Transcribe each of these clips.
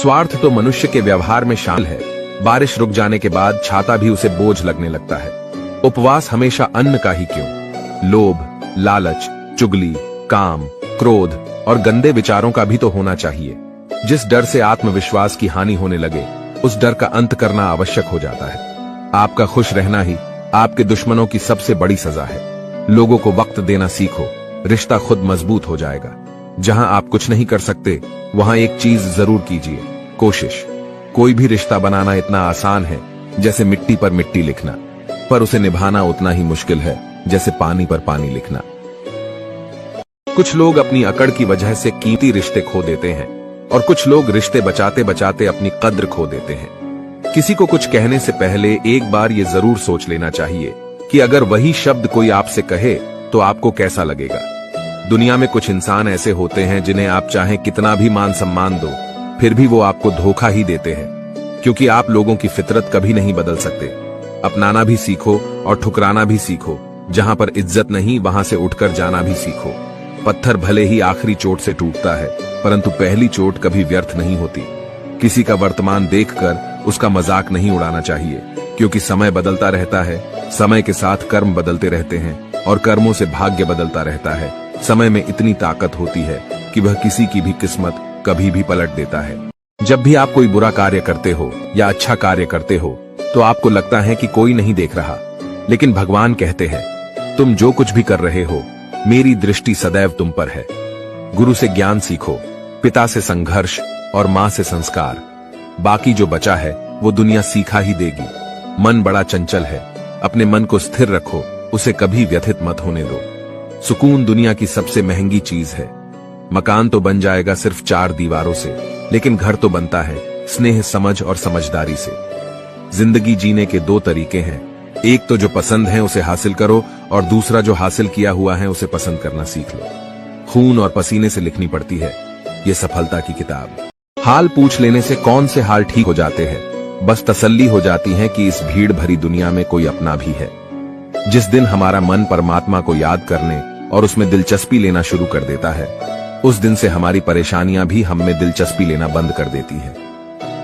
स्वार्थ तो मनुष्य के व्यवहार में शामिल है। बारिश रुक जाने के बाद छाता भी उसे बोझ लगने लगता है। उपवास हमेशा अन्न का ही क्यों? लोभ, लालच, चुगली, काम, क्रोध और गंदे विचारों का भी तो होना चाहिए। जिस डर से आत्मविश्वास की हानि होने लगे, उस डर का अंत करना आवश्यक हो जाता है। आपका खुश रहना ही आपके दुश्मनों की सबसे बड़ी सजा है। लोगों को वक्त देना सीखो, रिश्ता खुद मजबूत हो जाएगा। जहां आप कुछ नहीं कर सकते, वहां एक चीज जरूर कीजिए, कोशिश। कोई भी रिश्ता बनाना इतना आसान है जैसे मिट्टी पर मिट्टी लिखना, पर उसे निभाना उतना ही मुश्किल है जैसे पानी पर पानी लिखना। कुछ लोग अपनी अकड़ की वजह से कीमती रिश्ते खो देते हैं और कुछ लोग रिश्ते बचाते बचाते अपनी कद्र खो देते हैं। किसी को कुछ कहने से पहले एक बार ये जरूर सोच लेना चाहिए कि अगर वही शब्द कोई आपसे कहे तो आपको कैसा लगेगा। दुनिया में कुछ इंसान ऐसे होते हैं जिन्हें आप चाहे कितना भी मान सम्मान दो, फिर भी वो आपको धोखा ही देते हैं, क्योंकि आप लोगों की फितरत कभी नहीं बदल सकते। अपनाना भी सीखो और ठुकराना भी सीखो। जहां पर इज्जत नहीं, वहां से उठकर जाना भी सीखो। पत्थर भले ही आखिरी चोट से टूटता है, परंतु पहली चोट कभी व्यर्थ नहीं होती। किसी का वर्तमान देखकर उसका मजाक नहीं उड़ाना चाहिए, क्योंकि समय बदलता रहता है। समय के साथ कर्म बदलते रहते हैं और कर्मों से भाग्य बदलता रहता है। समय में इतनी ताकत होती है कि वह किसी की भी किस्मत कभी भी पलट देता है। जब भी आप कोई बुरा कार्य करते हो या अच्छा कार्य करते हो, तो आपको लगता है कि कोई नहीं देख रहा, लेकिन भगवान कहते हैं, तुम जो कुछ भी कर रहे हो, मेरी दृष्टि सदैव तुम पर है। गुरु से ज्ञान सीखो, पिता से संघर्ष और मां से संस्कार। बाकी जो बचा है वो दुनिया सीखा ही देगी। मन बड़ा चंचल है, अपने मन को स्थिर रखो, उसे कभी व्यथित मत होने दो। सुकून दुनिया की सबसे महंगी चीज है। मकान तो बन जाएगा सिर्फ 4 दीवारों से, लेकिन घर तो बनता है स्नेह, समझ और समझदारी से। जिंदगी जीने के 2 तरीके हैं, एक तो जो पसंद है उसे हासिल करो और दूसरा जो हासिल किया हुआ है उसे पसंद करना सीख लो। खून और पसीने से लिखनी पड़ती है ये सफलता की किताब। हाल पूछ लेने से कौन से हाल ठीक हो जाते हैं, बस तसल्ली हो जाती है कि इस भीड़ भरी दुनिया में कोई अपना भी है। जिस दिन हमारा मन परमात्मा को याद करने और उसमें दिलचस्पी लेना शुरू कर देता है, उस दिन से हमारी परेशानियां भी हम में दिलचस्पी लेना बंद कर देती है।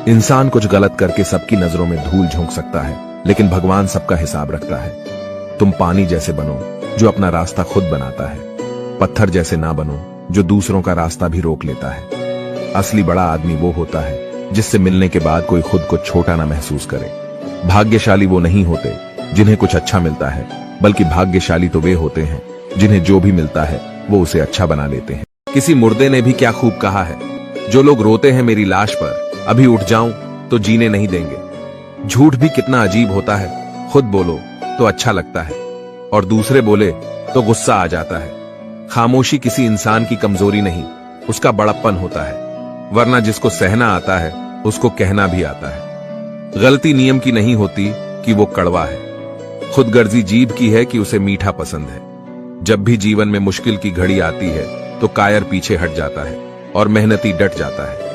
इंसान कुछ गलत करके सबकी नजरों में धूल झोंक सकता है, लेकिन भगवान सबका हिसाब रखता है। तुम पानी जैसे बनो जो अपना रास्ता खुद बनाता है, पत्थर जैसे ना बनो जो दूसरों का रास्ता भी रोक लेता है। असली बड़ा आदमी वो होता है जिससे मिलने के बाद कोई खुद को छोटा ना महसूस करे। भाग्यशाली वो नहीं होते जिन्हें कुछ अच्छा मिलता है, बल्कि भाग्यशाली तो वे होते हैं जिन्हें जो भी मिलता है वो उसे अच्छा बना लेते हैं। किसी मुर्दे ने भी क्या खूब कहा है, जो लोग रोते हैं मेरी लाश पर, अभी उठ जाऊं तो जीने नहीं देंगे। झूठ भी कितना अजीब होता है, खुद बोलो तो अच्छा लगता है और दूसरे बोले तो गुस्सा आ जाता है। खामोशी किसी इंसान की कमजोरी नहीं, उसका बड़प्पन होता है, वरना जिसको सहना आता है उसको कहना भी आता है। गलती नियम की नहीं होती कि वो कड़वा है, खुदगर्जी जीभ की है कि उसे मीठा पसंद है। जब भी जीवन में मुश्किल की घड़ी आती है तो कायर पीछे हट जाता है और मेहनती डट जाता है।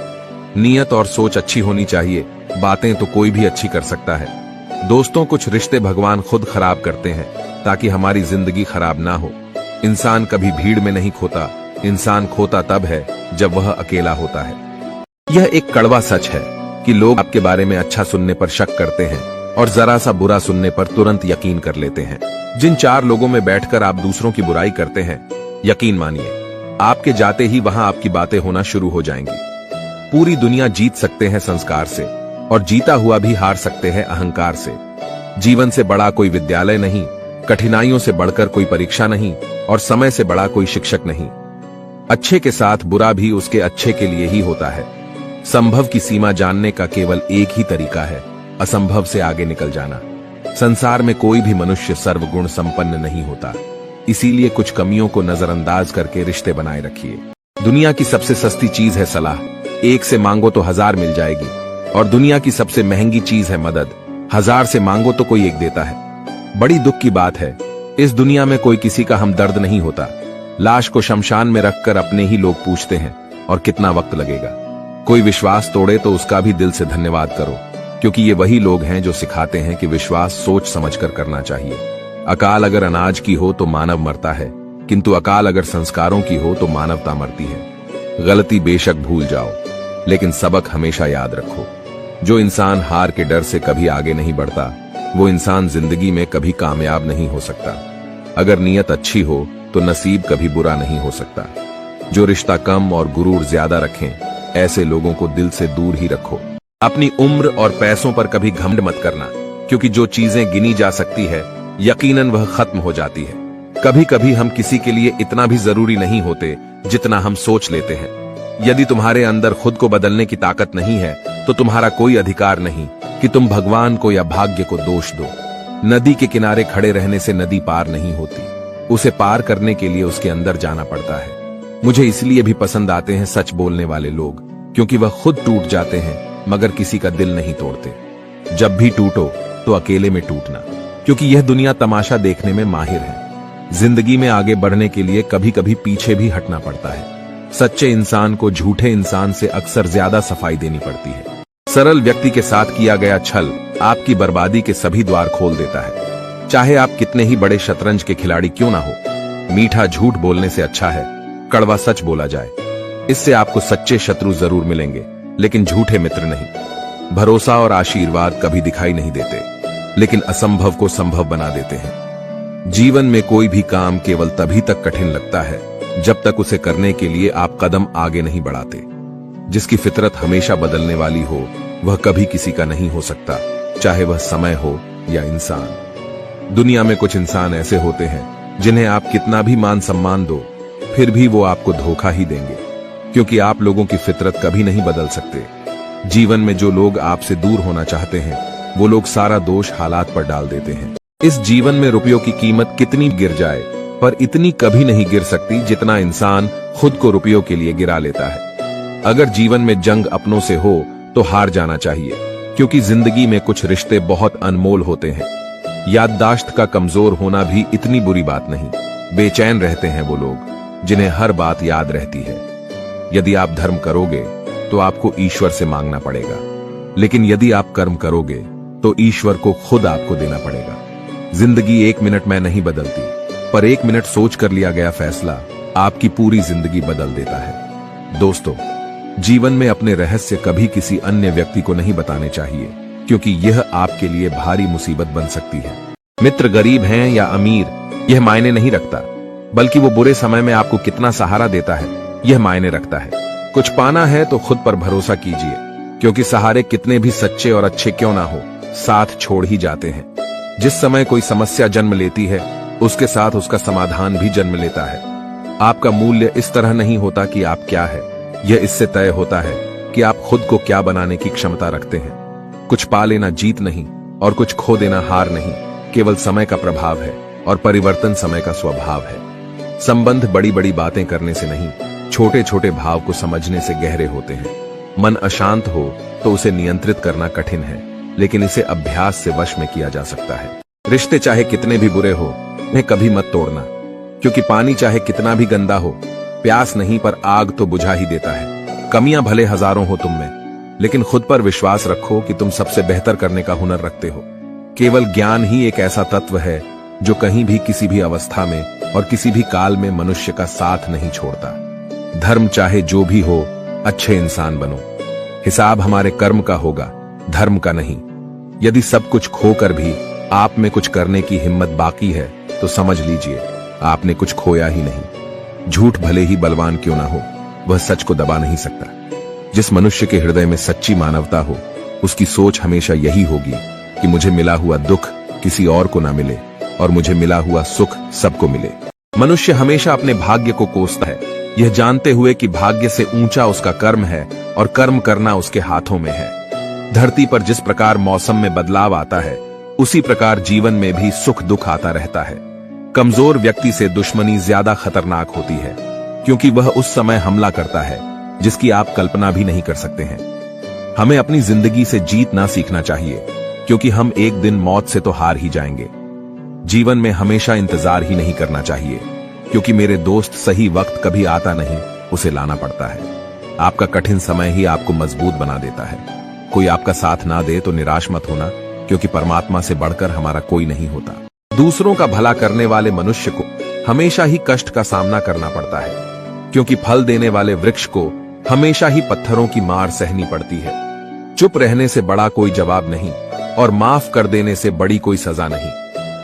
नीयत और सोच अच्छी होनी चाहिए, बातें तो कोई भी अच्छी कर सकता है। दोस्तों, कुछ रिश्ते भगवान खुद खराब करते हैं ताकि हमारी जिंदगी खराब ना हो। इंसान कभी भीड़ में नहीं खोता, इंसान खोता तब है जब वह अकेला होता है। यह एक कड़वा सच है कि लोग आपके बारे में अच्छा सुनने पर शक करते हैं और जरा सा बुरा सुनने पर तुरंत यकीन कर लेते हैं। जिन 4 लोगों में बैठकर आप दूसरों की बुराई करते हैं, यकीन मानिए आपके जाते ही वहां आपकी बातें होना शुरू हो जाएंगी। पूरी दुनिया जीत सकते हैं संस्कार से, और जीता हुआ भी हार सकते हैं अहंकार से। जीवन से बड़ा कोई विद्यालय नहीं, कठिनाइयों से बढ़कर कोई परीक्षा नहीं, और समय से बड़ा कोई शिक्षक नहीं। अच्छे के साथ बुरा भी उसके अच्छे के लिए ही होता है। संभव की सीमा जानने का केवल एक ही तरीका है, असंभव से आगे निकल जाना। संसार में कोई भी मनुष्य सर्वगुण संपन्न नहीं होता, इसीलिए कुछ कमियों को नजरअंदाज करके रिश्ते बनाए रखिए। दुनिया की सबसे सस्ती चीज है सलाह, एक से मांगो तो 1000 मिल जाएगी, और दुनिया की सबसे महंगी चीज है मदद, 1000 से मांगो तो कोई एक देता है। बड़ी दुख की बात है, इस दुनिया में कोई किसी का हमदर्द नहीं होता। लाश को शमशान में रखकर अपने ही लोग पूछते हैं, और कितना वक्त लगेगा। कोई विश्वास तोड़े तो उसका भी दिल से धन्यवाद करो, क्योंकि ये वही लोग हैं जो सिखाते हैं कि विश्वास सोच समझकर करना चाहिए। अकाल अगर अनाज की हो तो मानव मरता है, किंतु अकाल अगर संस्कारों की हो तो मानवता मरती है। गलती बेशक भूल जाओ, लेकिन सबक हमेशा याद रखो, जो इंसान हार के डर से कभी आगे नहीं बढ़ता, वो इंसान जिंदगी में कभी कामयाब नहीं हो सकता। अगर नीयत अच्छी हो तो नसीब कभी बुरा नहीं हो सकता। जो रिश्ता कम और गुरूर ज्यादा रखें, ऐसे लोगों को दिल से दूर ही रखो। अपनी उम्र और पैसों पर कभी घमंड मत करना, क्योंकि जो चीजें गिनी जा सकती है यकीनन वह खत्म हो जाती है। कभी कभी हम किसी के लिए इतना भी जरूरी नहीं होते जितना हम सोच लेते हैं। यदि तुम्हारे अंदर खुद को बदलने की ताकत नहीं है तो तुम्हारा कोई अधिकार नहीं कि तुम भगवान को या भाग्य को दोष दो। नदी के किनारे खड़े रहने से नदी पार नहीं होती, उसे पार करने के लिए उसके अंदर जाना पड़ता है। मुझे इसलिए भी पसंद आते हैं सच बोलने वाले लोग, क्योंकि वह खुद टूट जाते हैं मगर किसी का दिल नहीं तोड़ते। जब भी टूटो तो अकेले में टूटना, क्योंकि यह दुनिया तमाशा देखने में माहिर है। जिंदगी में आगे बढ़ने के लिए कभी कभी पीछे भी हटना पड़ता है। सच्चे इंसान को झूठे इंसान से अक्सर ज्यादा सफाई देनी पड़ती है। सरल व्यक्ति के साथ किया गया छल आपकी बर्बादी के सभी द्वार खोल देता है। चाहे आप कितने ही बड़े शतरंज के खिलाड़ी क्यों ना हो, मीठा झूठ बोलने से अच्छा है कड़वा सच बोला जाए। इससे आपको सच्चे शत्रु जरूर मिलेंगे, लेकिन झूठे मित्र नहीं। भरोसा और आशीर्वाद कभी दिखाई नहीं देते, लेकिन असंभव को संभव बना देते हैं। जीवन में कोई भी काम केवल तभी तक कठिन लगता है जब तक उसे करने के लिए आप कदम आगे नहीं बढ़ाते। जिसकी फितरत हमेशा बदलने वाली हो वह कभी किसी का नहीं हो सकता, चाहे वह समय हो या इंसान। दुनिया में कुछ इंसान ऐसे होते हैं जिन्हें आप कितना भी मान सम्मान दो, फिर भी वो आपको धोखा ही देंगे, क्योंकि आप लोगों की फितरत कभी नहीं बदल सकते। जीवन में जो लोग आपसे दूर होना चाहते हैं वो लोग सारा दोष हालात पर डाल देते हैं। इस जीवन में रुपयों की कीमत कितनी गिर जाए, पर इतनी कभी नहीं गिर सकती जितना इंसान खुद को रुपयों के लिए गिरा लेता है। अगर जीवन में जंग अपनों से हो तो हार जाना चाहिए, क्योंकि जिंदगी में कुछ रिश्ते बहुत अनमोल होते हैं। याददाश्त का कमजोर होना भी इतनी बुरी बात नहीं। बेचैन रहते हैं वो लोग जिन्हें हर बात याद रहती है। यदि आप धर्म करोगे तो आपको ईश्वर से मांगना पड़ेगा, लेकिन यदि आप कर्म करोगे तो ईश्वर को खुद आपको देना पड़ेगा। जिंदगी 1 मिनट में नहीं बदलती, पर 1 मिनट सोच कर लिया गया फैसला आपकी पूरी जिंदगी बदल देता है। दोस्तों, जीवन में अपने रहस्य कभी किसी अन्य व्यक्ति को नहीं बताने चाहिए, क्योंकि यह आपके लिए भारी मुसीबत बन सकती है। मित्र गरीब हैं या अमीर यह मायने नहीं रखता, बल्कि वो बुरे समय में आपको कितना सहारा देता है यह मायने रखता है। कुछ पाना है तो खुद पर भरोसा कीजिए, क्योंकि सहारे कितने भी सच्चे और अच्छे क्यों ना हो, साथ छोड़ ही जाते हैं। जिस समय कोई समस्या जन्म लेती है उसके साथ उसका समाधान भी जन्म लेता है। आपका मूल्य इस तरह नहीं होता कि आप क्या है, यह इससे तय होता है कि आप खुद को क्या बनाने की क्षमता रखते हैं। कुछ पा लेना जीत नहीं और कुछ खो देना हार नहीं, केवल समय का प्रभाव है और परिवर्तन समय का स्वभाव है। संबंध बड़ी बड़ी बातें करने से नहीं, छोटे छोटे भाव को समझने से गहरे होते हैं। मन अशांत हो तो उसे नियंत्रित करना कठिन है, लेकिन इसे अभ्यास से वश में किया जा सकता है। रिश्ते चाहे कितने भी बुरे हो, उन्हें कभी मत तोड़ना, क्योंकि पानी चाहे कितना भी गंदा हो, प्यास नहीं पर आग तो बुझा ही देता है। कमियां भले हजारों हो तुम में, लेकिन खुद पर विश्वास रखो कि तुम सबसे बेहतर करने का हुनर रखते हो। केवल ज्ञान ही एक ऐसा तत्व है जो कहीं भी किसी भी अवस्था में और किसी भी काल में मनुष्य का साथ नहीं छोड़ता। धर्म चाहे जो भी हो, अच्छे इंसान बनो। हिसाब हमारे कर्म का होगा, धर्म का नहीं। यदि सब कुछ खोकर भी आप में कुछ करने की हिम्मत बाकी है तो समझ लीजिए आपने कुछ खोया ही नहीं। झूठ भले ही बलवान क्यों ना हो, वह सच को दबा नहीं सकता। जिस मनुष्य के हृदय में सच्ची मानवता हो, उसकी सोच हमेशा यही होगी कि मुझे मिला हुआ दुख किसी और को ना मिले और मुझे मिला हुआ सुख सबको मिले। मनुष्य हमेशा अपने भाग्य को कोसता है, यह जानते हुए कि भाग्य से ऊंचा उसका कर्म है और कर्म करना उसके हाथों में है। धरती पर जिस प्रकार मौसम में बदलाव आता है, उसी प्रकार जीवन में भी सुख दुख आता रहता है। कमजोर व्यक्ति से दुश्मनी ज्यादा खतरनाक होती है, क्योंकि वह उस समय हमला करता है जिसकी आप कल्पना भी नहीं कर सकते हैं। हमें अपनी जिंदगी से जीतना सीखना चाहिए, क्योंकि हम एक दिन मौत से तो हार ही जाएंगे। जीवन में हमेशा इंतजार ही नहीं करना चाहिए, क्योंकि मेरे दोस्त सही वक्त कभी आता नहीं, उसे लाना पड़ता है। आपका कठिन समय ही आपको मजबूत बना देता है। कोई आपका साथ ना दे तो निराश मत होना, क्योंकि परमात्मा से बढ़कर हमारा कोई नहीं होता। दूसरों का भला करने वाले मनुष्य को हमेशा ही कष्ट का सामना करना पड़ता है, क्योंकि फल देने वाले वृक्ष को हमेशा ही पत्थरों की मार सहनी पड़ती है। चुप रहने से बड़ा कोई जवाब नहीं और माफ कर देने से बड़ी कोई सजा नहीं।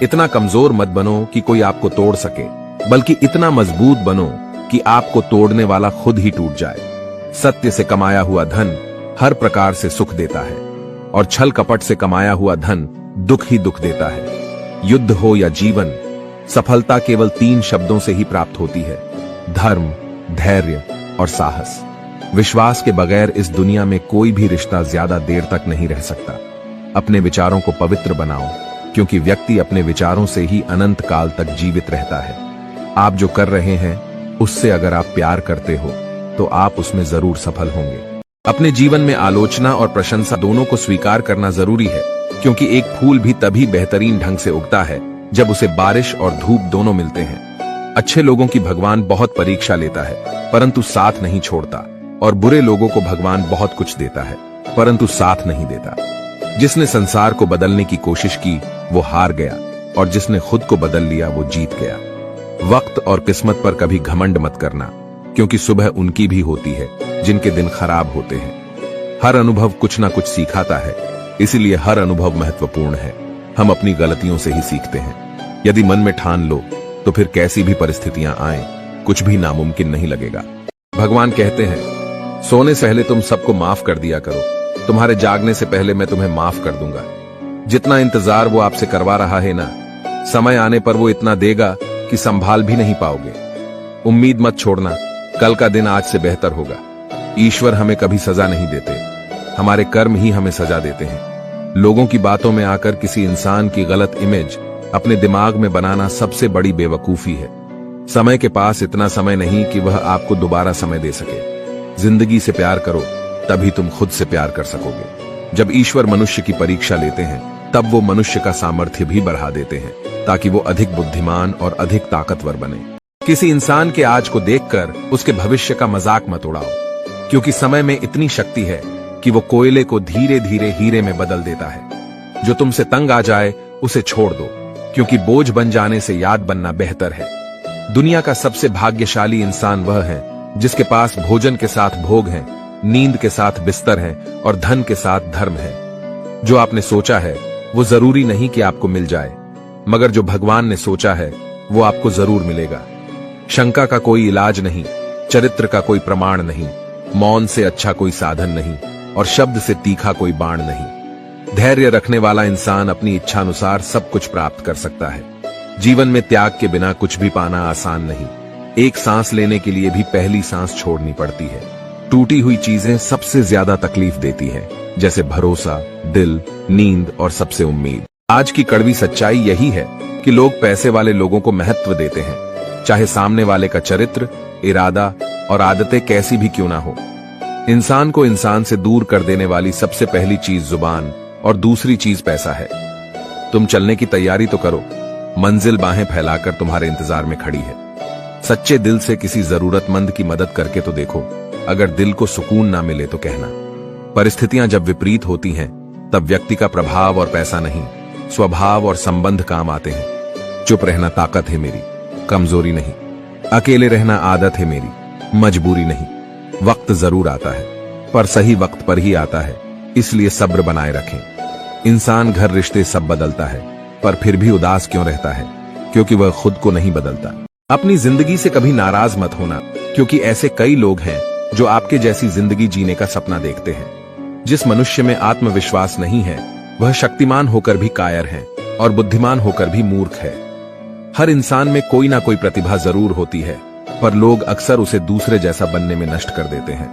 इतना कमजोर मत बनो कि कोई आपको तोड़ सके, बल्कि इतना मजबूत बनो कि आपको तोड़ने वाला खुद ही टूट जाए। सत्य से कमाया हुआ धन हर प्रकार से सुख देता है और छल कपट से कमाया हुआ धन दुख ही दुख देता है। युद्ध हो या जीवन, सफलता केवल 3 शब्दों से ही प्राप्त होती है: धर्म, धैर्य और साहस। विश्वास के बगैर इस दुनिया में कोई भी रिश्ता ज्यादा देर तक नहीं रह सकता। अपने विचारों को पवित्र बनाओ, क्योंकि व्यक्ति अपने विचारों से ही अनंत काल तक जीवित रहता है। आप जो कर रहे हैं उससे अगर आप प्यार करते हो तो आप उसमें जरूर सफल होंगे। अपने जीवन में आलोचना और प्रशंसा दोनों को स्वीकार करना जरूरी है, क्योंकि एक फूल भी तभी बेहतरीन ढंग से उगता है जब उसे बारिश और धूप दोनों मिलते हैं। अच्छे लोगों की भगवान बहुत परीक्षा लेता है परंतु साथ नहीं छोड़ता, और बुरे लोगों को भगवान बहुत कुछ देता है परंतु साथ नहीं देता। जिसने संसार को बदलने की कोशिश की वो हार गया, और जिसने खुद को बदल लिया वो जीत गया। वक्त और किस्मत पर कभी घमंड मत करना, क्योंकि सुबह उनकी भी होती है जिनके दिन खराब होते हैं। हर अनुभव कुछ ना कुछ सिखाता है, इसीलिए हर अनुभव महत्वपूर्ण है। हम अपनी गलतियों से ही सीखते हैं। यदि मन में ठान लो तो फिर कैसी भी परिस्थितियां आए कुछ भी नामुमकिन नहीं लगेगा। भगवान कहते हैं, सोने से पहले तुम सबको माफ कर दिया करो, तुम्हारे जागने से पहले मैं तुम्हें माफ कर दूंगा। जितना इंतजार वो आपसे करवा रहा है ना, समय आने पर वो इतना देगा कि संभाल भी नहीं पाओगे। उम्मीद मत छोड़ना, कल का दिन आज से बेहतर होगा। ईश्वर हमें कभी सजा नहीं देते, हमारे कर्म ही हमें सजा देते हैं। लोगों की बातों में आकर किसी इंसान की गलत इमेज अपने दिमाग में बनाना सबसे बड़ी बेवकूफी है। समय के पास इतना समय नहीं कि वह आपको दोबारा समय दे सके। जिंदगी से प्यार करो, तभी तुम खुद से प्यार कर सकोगे। जब ईश्वर मनुष्य की परीक्षा लेते हैं तब वो मनुष्य का सामर्थ्य भी बढ़ा देते हैं, ताकि वो अधिक बुद्धिमान और अधिक ताकतवर बने। किसी इंसान के आज को देखकर उसके भविष्य का मजाक मत उड़ाओ, क्योंकि समय में इतनी शक्ति है कि वो कोयले को धीरे धीरे हीरे में बदल देता है। जो तुमसे तंग आ जाए उसे छोड़ दो, क्योंकि बोझ बन जाने से याद बनना बेहतर है। दुनिया का सबसे भाग्यशाली इंसान वह है जिसके पास भोजन के साथ भोग है, नींद के साथ बिस्तर है और धन के साथ धर्म है। जो आपने सोचा है वो जरूरी नहीं कि आपको मिल जाए, मगर जो भगवान ने सोचा है वो आपको जरूर मिलेगा। शंका का कोई इलाज नहीं, चरित्र का कोई प्रमाण नहीं, मौन से अच्छा कोई साधन नहीं और शब्द से तीखा कोई बाण नहीं। धैर्य रखने वाला इंसान अपनी इच्छानुसार सब कुछ प्राप्त कर सकता है। जीवन में त्याग के बिना कुछ भी पाना आसान नहीं। एक सांस लेने के लिए भी पहली सांस छोड़नी पड़ती है। टूटी हुई चीजें सबसे ज्यादा तकलीफ देती है, जैसे भरोसा, दिल, नींद और सबसे उम्मीद। आज की कड़वी सच्चाई यही है कि लोग पैसे वाले लोगों को महत्व देते हैं, चाहे सामने वाले का चरित्र, इरादा और आदतें कैसी भी क्यों ना हो। इंसान को इंसान से दूर कर देने वाली सबसे पहली चीज जुबान और दूसरी चीज पैसा है। तुम चलने की तैयारी तो करो, मंजिल बाहें फैलाकर तुम्हारे इंतजार में खड़ी है। सच्चे दिल से किसी जरूरतमंद की मदद करके तो देखो, अगर दिल को सुकून ना मिले तो कहना। परिस्थितियां जब विपरीत होती हैं तब व्यक्ति का प्रभाव और पैसा नहीं, स्वभाव और संबंध काम आते हैं। चुप रहना ताकत है मेरी, कमजोरी नहीं। अकेले रहना आदत है मेरी, मजबूरी नहीं। वक्त जरूर आता है, पर सही वक्त पर ही आता है, इसलिए सब्र बनाए रखें। इंसान, घर, रिश्ते सब बदलता है, पर फिर भी उदास क्यों रहता है? क्योंकि वह खुद को नहीं बदलता। अपनी जिंदगी से कभी नाराज मत होना, क्योंकि ऐसे कई लोग हैं जो आपके जैसी जिंदगी जीने का सपना देखते हैं। जिस मनुष्य में आत्मविश्वास नहीं है वह शक्तिमान होकर भी कायर है और बुद्धिमान होकर भी मूर्ख है। हर इंसान में कोई ना कोई प्रतिभा जरूर होती है, पर लोग अक्सर उसे दूसरे जैसा बनने में नष्ट कर देते हैं।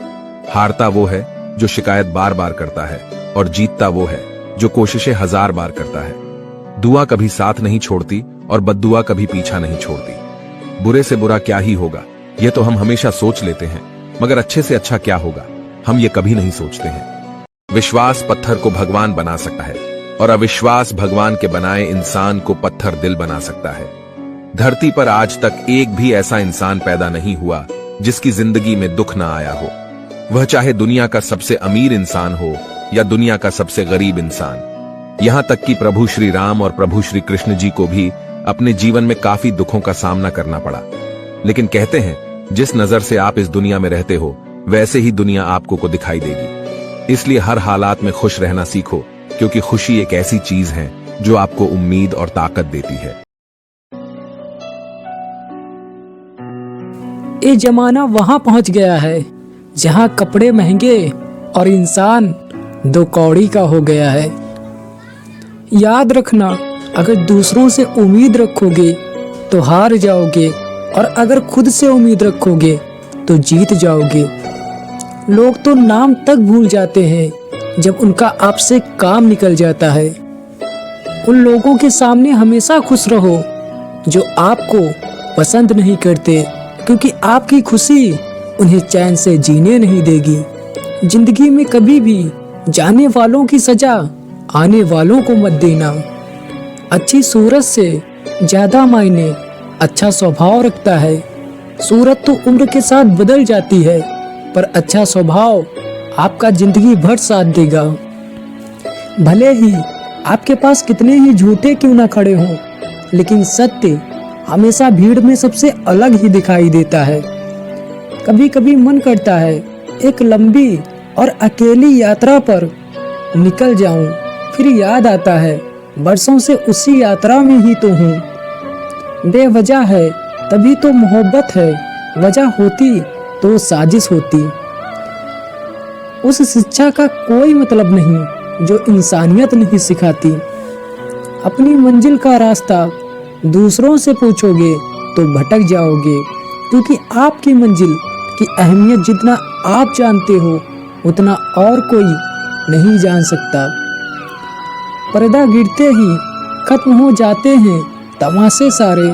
हारता वो है जो शिकायत बार बार करता है, और जीतता वो है जो कोशिशें 1000 बार करता है। दुआ कभी साथ नहीं छोड़ती और बद्दुआ कभी पीछा नहीं छोड़ती। बुरे से बुरा क्या ही होगा, ये तो हम हमेशा सोच लेते हैं, मगर अच्छे से अच्छा क्या होगा, हम ये कभी नहीं सोचते हैं। विश्वास पत्थर को भगवान बना सकता है, और अविश्वास भगवान के बनाए इंसान को पत्थर दिल बना सकता है। धरती पर आज तक एक भी ऐसा इंसान पैदा नहीं हुआ जिसकी जिंदगी में दुख ना आया हो। वह चाहे दुनिया का सबसे अमीर इंसान हो या दुनिया का सबसे गरीब इंसान। यहां तक कि प्रभु श्री राम और प्रभु श्री कृष्ण जी को भी अपने जीवन में काफी दुखों का सामना करना पड़ा। लेकिन कहते हैं, जिस नजर से आप इस दुनिया में रहते हो वैसे ही दुनिया आपको को दिखाई देगी। इसलिए हर हालात में खुश रहना सीखो, क्योंकि खुशी एक ऐसी चीज है जो आपको उम्मीद और ताकत देती है। ये जमाना वहां पहुंच गया है जहां कपड़े महंगे और इंसान दो कौड़ी का हो गया है। याद रखना, अगर दूसरों से उम्मीद रखोगे तो हार जाओगे, और अगर खुद से उम्मीद रखोगे तो जीत जाओगे। लोग तो नाम तक भूल जाते हैं जब उनका आपसे काम निकल जाता है। उन लोगों के सामने हमेशा खुश रहो जो आपको पसंद नहीं करते, क्योंकि आपकी खुशी उन्हें चैन से जीने नहीं देगी। जिंदगी में कभी भी जाने वालों की सजा आने वालों को मत देना। अच्छी सूरत से ज्यादा मायने अच्छा स्वभाव रखता है। सूरत तो उम्र के साथ बदल जाती है, पर अच्छा स्वभाव आपका जिंदगी भर साथ देगा। भले ही आपके पास कितने ही झूठे क्यों ना खड़े हों, लेकिन सत्य हमेशा भीड़ में सबसे अलग ही दिखाई देता है। कभी कभी मन करता है एक लंबी और अकेली यात्रा पर निकल जाऊं, फिर याद आता है बरसों से उसी यात्रा में ही तो हूँ। बेवजह है तभी तो मोहब्बत है, वजह होती तो साजिश होती। उस शिक्षा का कोई मतलब नहीं जो इंसानियत नहीं सिखाती। अपनी मंजिल का रास्ता दूसरों से पूछोगे तो भटक जाओगे, क्योंकि आपकी मंजिल की अहमियत जितना आप जानते हो उतना और कोई नहीं जान सकता। पर्दा गिरते ही खत्म हो जाते हैं तमाशे सारे,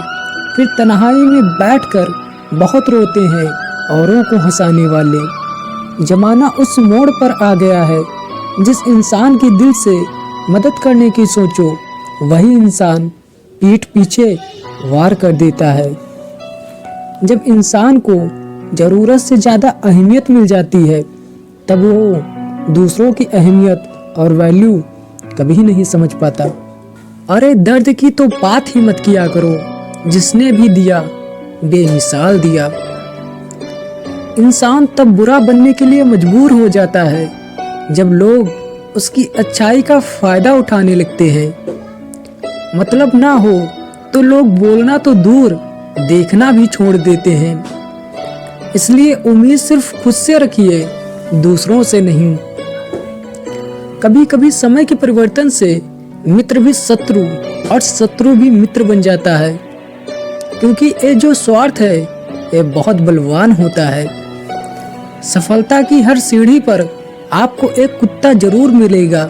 फिर तन्हाई में बैठकर बहुत रोते हैं औरों को हंसाने वाले। जमाना उस मोड़ पर आ गया है जिस इंसान की दिल से मदद करने की सोचो वही इंसान पीठ पीछे वार कर देता है। जब इंसान को जरूरत से ज्यादा अहमियत मिल जाती है तब वो दूसरों की अहमियत और वैल्यू कभी नहीं समझ पाता। अरे दर्द की तो बात ही मत किया करो, जिसने भी दिया बेमिसाल दिया। इंसान तब बुरा बनने के लिए मजबूर हो जाता है जब लोग उसकी अच्छाई का फायदा उठाने लगते हैं। मतलब ना हो तो लोग बोलना तो दूर देखना भी छोड़ देते हैं। इसलिए उम्मीद सिर्फ खुद से रखिए, दूसरों से नहीं। कभी कभी समय के परिवर्तन से मित्र भी शत्रु और शत्रु भी मित्र बन जाता है, क्योंकि ये जो स्वार्थ है ये बहुत बलवान होता है। सफलता की हर सीढ़ी पर आपको एक कुत्ता जरूर मिलेगा,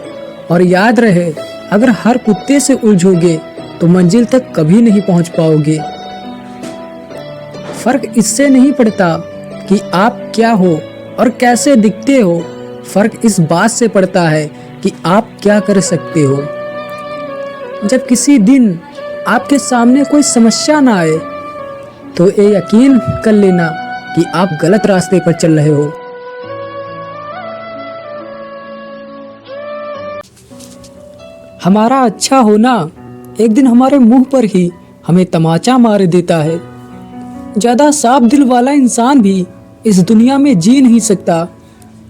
और याद रहे अगर हर कुत्ते से उलझोगे तो मंजिल तक कभी नहीं पहुंच पाओगे। फर्क इससे नहीं पड़ता कि आप क्या हो और कैसे दिखते हो, फर्क इस बात से पड़ता है कि आप क्या कर सकते हो। जब किसी दिन आपके सामने कोई समस्या ना आए तो ये यकीन कर लेना कि आप गलत रास्ते पर चल रहे हो। हमारा अच्छा होना एक दिन हमारे मुंह पर ही हमें तमाचा मार देता है। ज्यादा साफ दिल वाला इंसान भी इस दुनिया में जी नहीं सकता,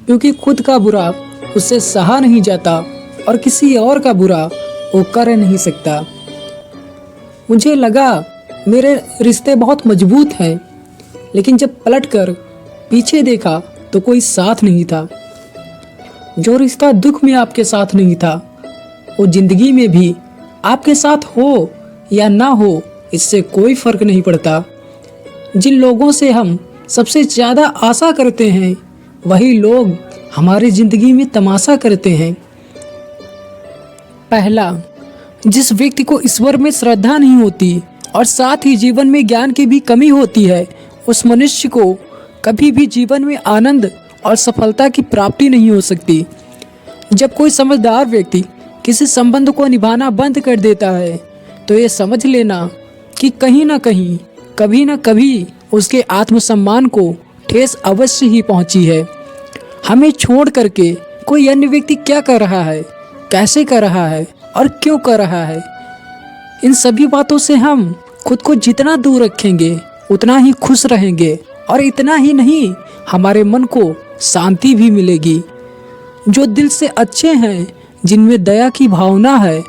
क्योंकि खुद का बुरा उससे सहा नहीं जाता और किसी और का बुरा वो कर नहीं सकता। मुझे लगा मेरे रिश्ते बहुत मजबूत हैं, लेकिन जब पलटकर पीछे देखा तो कोई साथ नहीं था। जो रिश्ता दुख में आपके साथ नहीं था वो जिंदगी में भी आपके साथ हो या ना हो इससे कोई फर्क नहीं पड़ता। जिन लोगों से हम सबसे ज्यादा आशा करते हैं वही लोग हमारी जिंदगी में तमाशा करते हैं। पहला, जिस व्यक्ति को ईश्वर में श्रद्धा नहीं होती और साथ ही जीवन में ज्ञान की भी कमी होती है, उस मनुष्य को कभी भी जीवन में आनंद और सफलता की प्राप्ति नहीं हो सकती। जब कोई समझदार व्यक्ति किसी संबंध को निभाना बंद कर देता है तो ये समझ लेना कि कहीं ना कहीं कभी ना कभी उसके आत्मसम्मान को ठेस अवश्य ही पहुंची है। हमें छोड़ करके कोई अन्य व्यक्ति क्या कर रहा है, कैसे कर रहा है और क्यों कर रहा है, इन सभी बातों से हम खुद को जितना दूर रखेंगे उतना ही खुश रहेंगे। और इतना ही नहीं, हमारे मन को शांति भी मिलेगी। जो दिल से अच्छे हैं, जिनमें दया की भावना है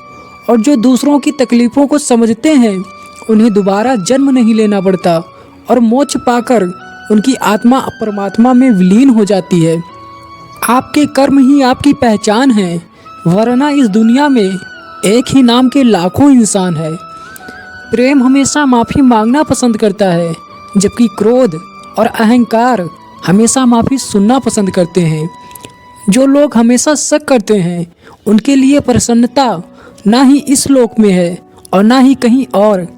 और जो दूसरों की तकलीफ़ों को समझते हैं, उन्हें दोबारा जन्म नहीं लेना पड़ता और मोक्ष पाकर उनकी आत्मा परमात्मा में विलीन हो जाती है। आपके कर्म ही आपकी पहचान है, वरना इस दुनिया में एक ही नाम के लाखों इंसान है। प्रेम हमेशा माफ़ी मांगना पसंद करता है, जबकि क्रोध और अहंकार हमेशा माफ़ी सुनना पसंद करते हैं। जो लोग हमेशा शक करते हैं, उनके लिए प्रसन्नता ना ही इस लोक में है और ना ही कहीं और।